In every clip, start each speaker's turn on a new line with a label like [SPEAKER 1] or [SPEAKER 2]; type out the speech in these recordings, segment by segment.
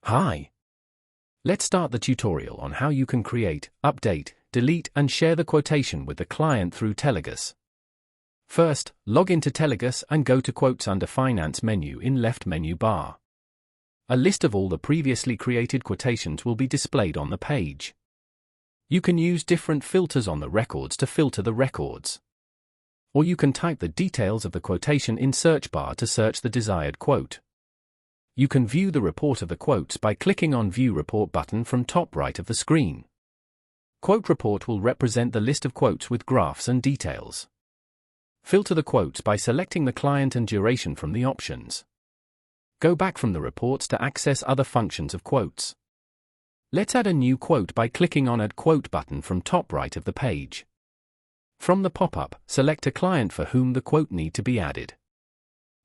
[SPEAKER 1] Hi! Let's start the tutorial on how you can create, update, delete and share the quotation with the client through Telagus. First, log into Telagus and go to Quotes under Finance menu in left menu bar. A list of all the previously created quotations will be displayed on the page. You can use different filters on the records to filter the records. Or you can type the details of the quotation in search bar to search the desired quote. You can view the report of the quotes by clicking on View Report button from top right of the screen. Quote Report will represent the list of quotes with graphs and details. Filter the quotes by selecting the client and duration from the options. Go back from the reports to access other functions of quotes. Let's add a new quote by clicking on Add Quote button from top right of the page. From the pop-up, select a client for whom the quote need to be added.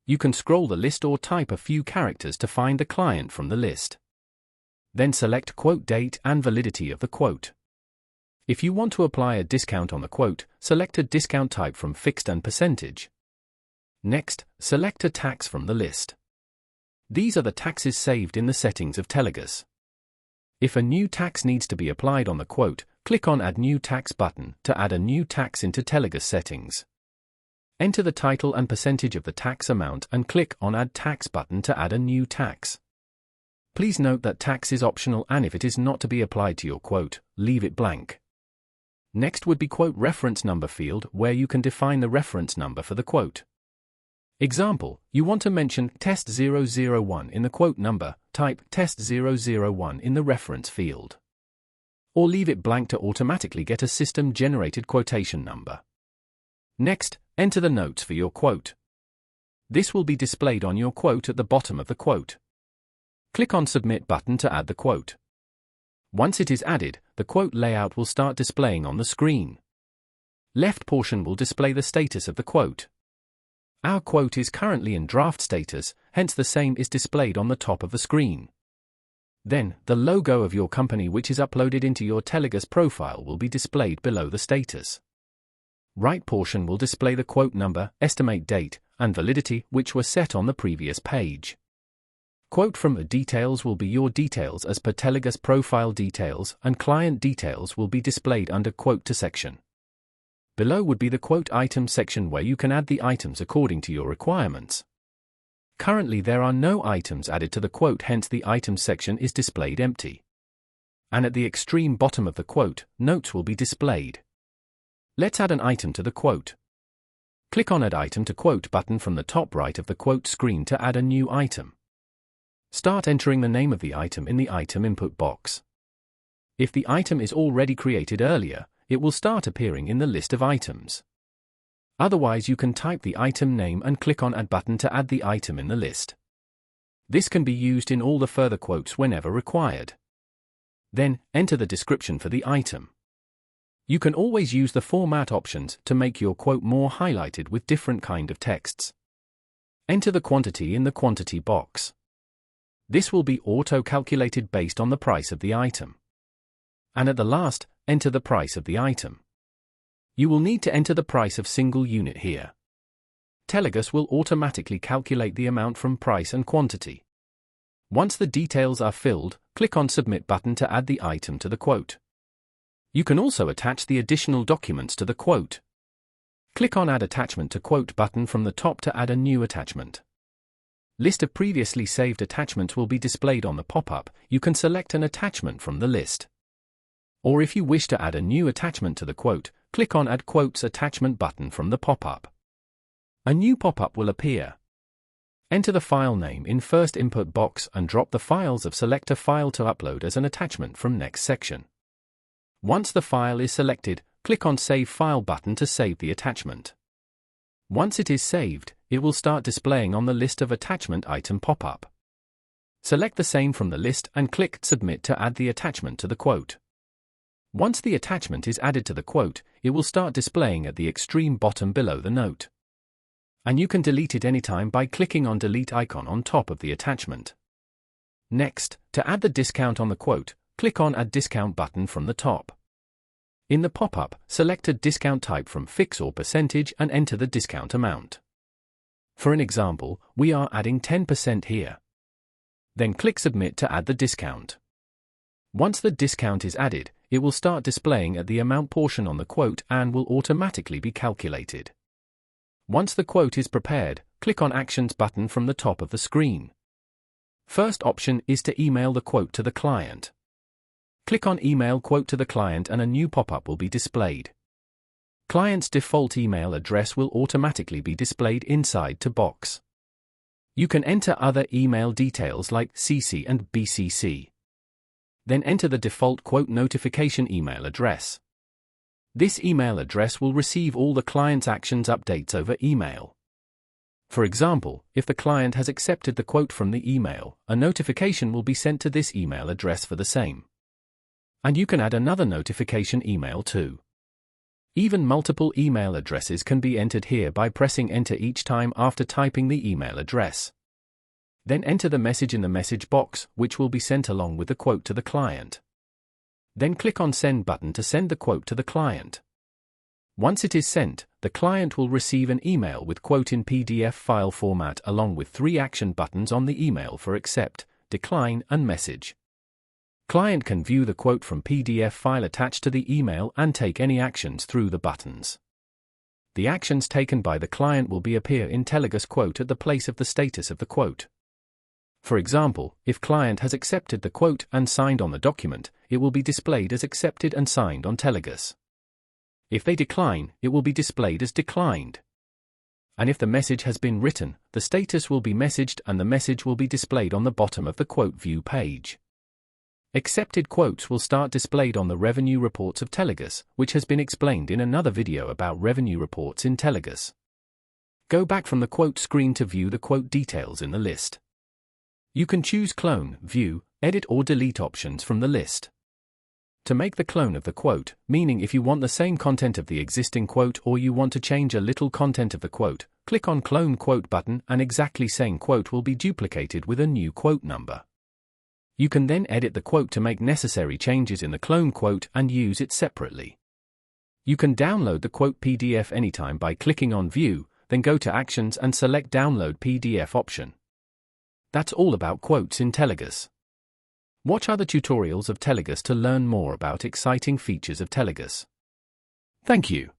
[SPEAKER 1] You can scroll the list or type a few characters to find the client from the list. Then select quote date and validity of the quote. If you want to apply a discount on the quote, select a discount type from fixed and percentage. Next, select a tax from the list. These are the taxes saved in the settings of Telagus. If a new tax needs to be applied on the quote, click on Add New Tax button to add a new tax into Telagus settings. Enter the title and percentage of the tax amount and click on Add Tax button to add a new tax. Please note that tax is optional, and if it is not to be applied to your quote, leave it blank. Next would be Quote Reference Number field, where you can define the reference number for the quote. Example, you want to mention Test 001 in the quote number, type Test 001 in the reference field. Or leave it blank to automatically get a system-generated quotation number. Next, enter the notes for your quote. This will be displayed on your quote at the bottom of the quote. Click on Submit button to add the quote. Once it is added, the quote layout will start displaying on the screen. Left portion will display the status of the quote. Our quote is currently in draft status, hence the same is displayed on the top of the screen. Then, the logo of your company which is uploaded into your Telagus profile will be displayed below the status. Right portion will display the quote number, estimate date, and validity which were set on the previous page. Quote from the details will be your details as per Telagus profile details, and client details will be displayed under Quote to section. Below would be the Quote Item section where you can add the items according to your requirements. Currently there are no items added to the quote, hence the Items section is displayed empty. And at the extreme bottom of the quote, notes will be displayed. Let's add an item to the quote. Click on Add Item to Quote button from the top right of the quote screen to add a new item. Start entering the name of the item in the item input box. If the item is already created earlier, it will start appearing in the list of items. Otherwise, you can type the item name and click on Add button to add the item in the list. This can be used in all the further quotes whenever required. Then, enter the description for the item. You can always use the format options to make your quote more highlighted with different kind of texts. Enter the quantity in the quantity box. This will be auto-calculated based on the price of the item. And at the last, enter the price of the item. You will need to enter the price of single unit here. Telagus will automatically calculate the amount from price and quantity. Once the details are filled, click on Submit button to add the item to the quote. You can also attach the additional documents to the quote. Click on Add Attachment to Quote button from the top to add a new attachment. List of previously saved attachments will be displayed on the pop-up. You can select an attachment from the list. Or if you wish to add a new attachment to the quote, click on Add Quotes Attachment button from the pop-up. A new pop-up will appear. Enter the file name in first input box and drop the files of Select a file to upload as an attachment from next section. Once the file is selected, click on Save File button to save the attachment. Once it is saved, it will start displaying on the list of attachment item pop-up. Select the same from the list and click Submit to add the attachment to the quote. Once the attachment is added to the quote, it will start displaying at the extreme bottom below the note. And you can delete it anytime by clicking on Delete icon on top of the attachment. Next, to add the discount on the quote, click on Add Discount button from the top. In the pop-up, select a discount type from Fix or Percentage and enter the discount amount. For an example, we are adding 10% here. Then click Submit to add the discount. Once the discount is added, it will start displaying at the amount portion on the quote and will automatically be calculated. Once the quote is prepared, click on Actions button from the top of the screen. First option is to email the quote to the client. Click on Email Quote to the client and a new pop-up will be displayed. Client's default email address will automatically be displayed inside the box. You can enter other email details like CC and BCC. Then enter the default quote notification email address. This email address will receive all the client's actions updates over email. For example, if the client has accepted the quote from the email, a notification will be sent to this email address for the same. And you can add another notification email too. Even multiple email addresses can be entered here by pressing Enter each time after typing the email address. Then enter the message in the message box, which will be sent along with the quote to the client. Then click on Send button to send the quote to the client. Once it is sent, the client will receive an email with quote in PDF file format along with 3 action buttons on the email for Accept, Decline and Message. Client can view the quote from PDF file attached to the email and take any actions through the buttons. The actions taken by the client will appear in Telagus quote at the place of the status of the quote. For example, if client has accepted the quote and signed on the document, it will be displayed as accepted and signed on Telagus. If they decline, it will be displayed as declined. And if the message has been written, the status will be messaged and the message will be displayed on the bottom of the quote view page. Accepted quotes will start displayed on the revenue reports of Telagus, which has been explained in another video about revenue reports in Telagus. Go back from the quote screen to view the quote details in the list. You can choose Clone, View, Edit or Delete options from the list. To make the clone of the quote, meaning if you want the same content of the existing quote or you want to change a little content of the quote, click on Clone Quote button and exactly same quote will be duplicated with a new quote number. You can then edit the quote to make necessary changes in the clone quote and use it separately. You can download the quote PDF anytime by clicking on View, then go to Actions and select Download PDF option. That's all about quotes in Telagus. Watch other tutorials of Telagus to learn more about exciting features of Telagus. Thank you.